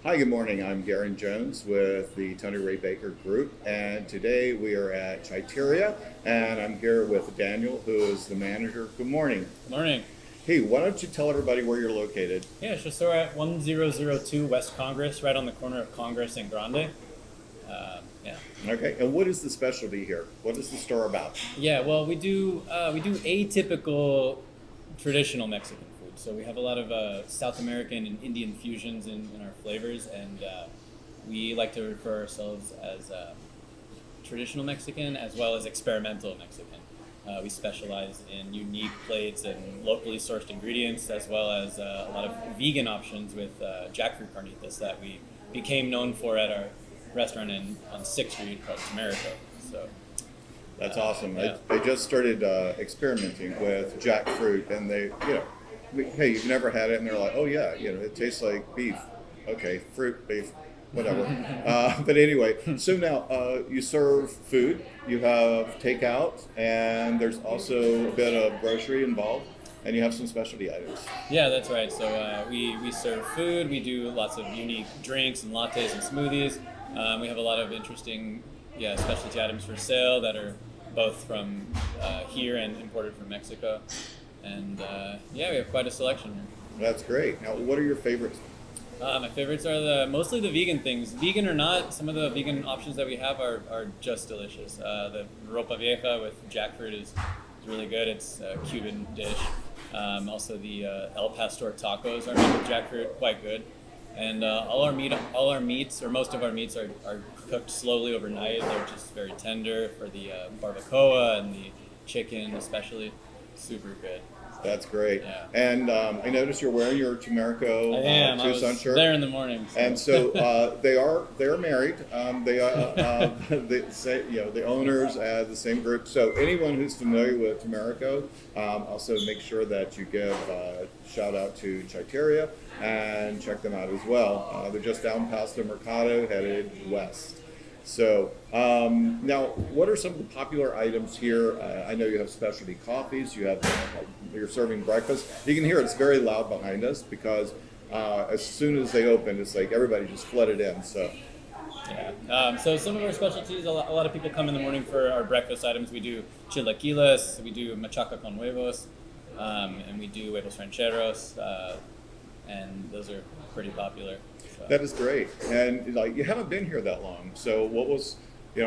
Hi, good morning. I'm Darren Jones with the Tony Ray Baker Group, and today we are at Chaiteria, and I'm here with Daniel, who is the manager. Good morning. Good morning. Hey, why don't you tell everybody where you're located? Yeah, sure. So we're at 1002 West Congress, right on the corner of Congress and Grande. Yeah. Okay, and what is the specialty here? What is the store about? Yeah. Well, we do atypical traditional Mexican food. So we have a lot of South American and Indian fusions in our flavors, and we like to refer ourselves as traditional Mexican as well as experimental Mexican. We specialize in unique plates and locally sourced ingredients, as well as a lot of vegan options with jackfruit carnitas that we became known for at our restaurant on 6th Street called Tamerico. So That's awesome. yeah. I just started experimenting with jackfruit, and hey, you've never had it, and they're like, oh yeah, it tastes like beef. Okay, fruit, beef, whatever. But anyway, so now you serve food, you have takeout, and there's also a bit of grocery involved, and you have some specialty items. Yeah, that's right. So we serve food. We do lots of unique drinks and lattes and smoothies. We have a lot of interesting specialty items for sale that are both from here and imported from Mexico. And we have quite a selection. That's great. Now, what are your favorites? My favorites are mostly the vegan things. Vegan or not, some of the vegan options that we have are just delicious. The ropa vieja with jackfruit is really good. It's a Cuban dish. Also, the El Pastor tacos are made with jackfruit, quite good. And all our meats, or most of our meats, are cooked slowly overnight. They're just very tender for the barbacoa and the chicken, especially. Super good. That's great. Yeah. And I noticed you're wearing your Tamerico I am. I Tucson was shirt. there in the morning. So. And so they are married. They say the owners the same group. So anyone who's familiar with Tamerico, also make sure that you give a shout out to Chaiteria and check them out as well. They're just down past the Mercado, headed west. So now, what are some of the popular items here? I know you have specialty coffees. You're serving breakfast. You can hear it's very loud behind us because as soon as they open, it's like everybody just flooded in. So So some of our specialties, a lot of people come in the morning for our breakfast items. We do chilaquiles, we do machaca con huevos, and we do huevos rancheros, and those are pretty popular. So. That is great. And you haven't been here that long. So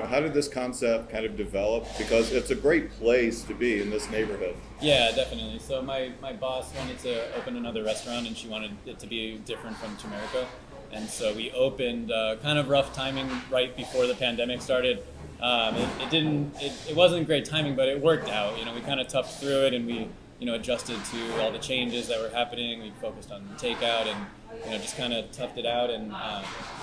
how did this concept kind of develop? Because it's a great place to be in this neighborhood. Yeah, definitely. So my boss wanted to open another restaurant, and she wanted it to be different from Tamerico. And so we opened kind of rough timing right before the pandemic started. It wasn't great timing, but it worked out. We kind of toughed through it, and we adjusted to all the changes that were happening. We focused on takeout and just kind of toughed it out, and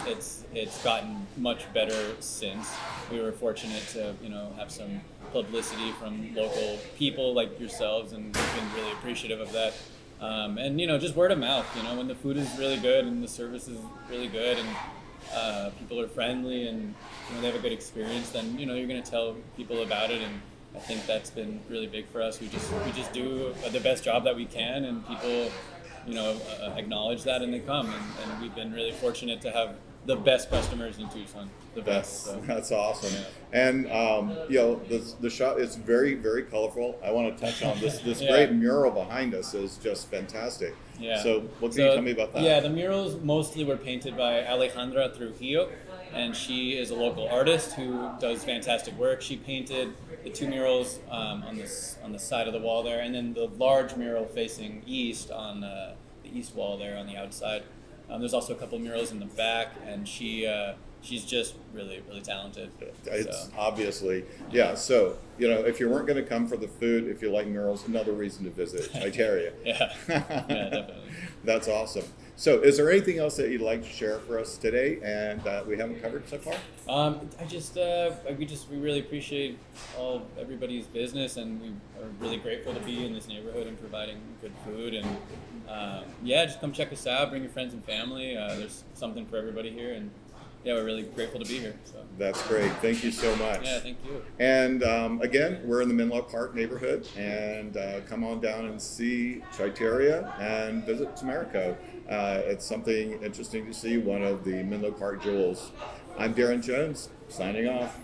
it's gotten much better since. We were fortunate to have some publicity from local people like yourselves, and we've been really appreciative of that. And just word of mouth. When the food is really good and the service is really good and people are friendly and they have a good experience, then you're going to tell people about it. And I think that's been really big for us. We just do the best job that we can, and people acknowledge that, and they come. And we've been really fortunate to have the best customers in Tucson. The best. So. That's awesome. Yeah. And the shop is very, very colorful. I want to touch on this Yeah. great mural behind us is just fantastic. Yeah. So what can you tell me about that? Yeah, the murals mostly were painted by Alejandra Trujillo, and she is a local artist who does fantastic work. She painted the two murals on the side of the wall there, and then the large mural facing east on the east wall there on the outside. There's also a couple murals in the back, and she's just really, really talented. It's So. obviously, yeah. So, if you weren't going to come for the food, if you like murals, another reason to visit Chaiteria. Yeah, definitely. That's awesome. So, is there anything else that you'd like to share for us today and that we haven't covered so far? We really appreciate everybody's business, and we are really grateful to be in this neighborhood and providing good food. And just come check us out. Bring your friends and family. There's something for everybody here, and yeah, we're really grateful to be here. So That's great. Thank you so much. yeah, thank you. And again, we're in the Menlo Park neighborhood, and come on down and see Chaiteria and visit Tamarico. It's something interesting to see, one of the Menlo Park jewels. I'm Darren Jones, signing off.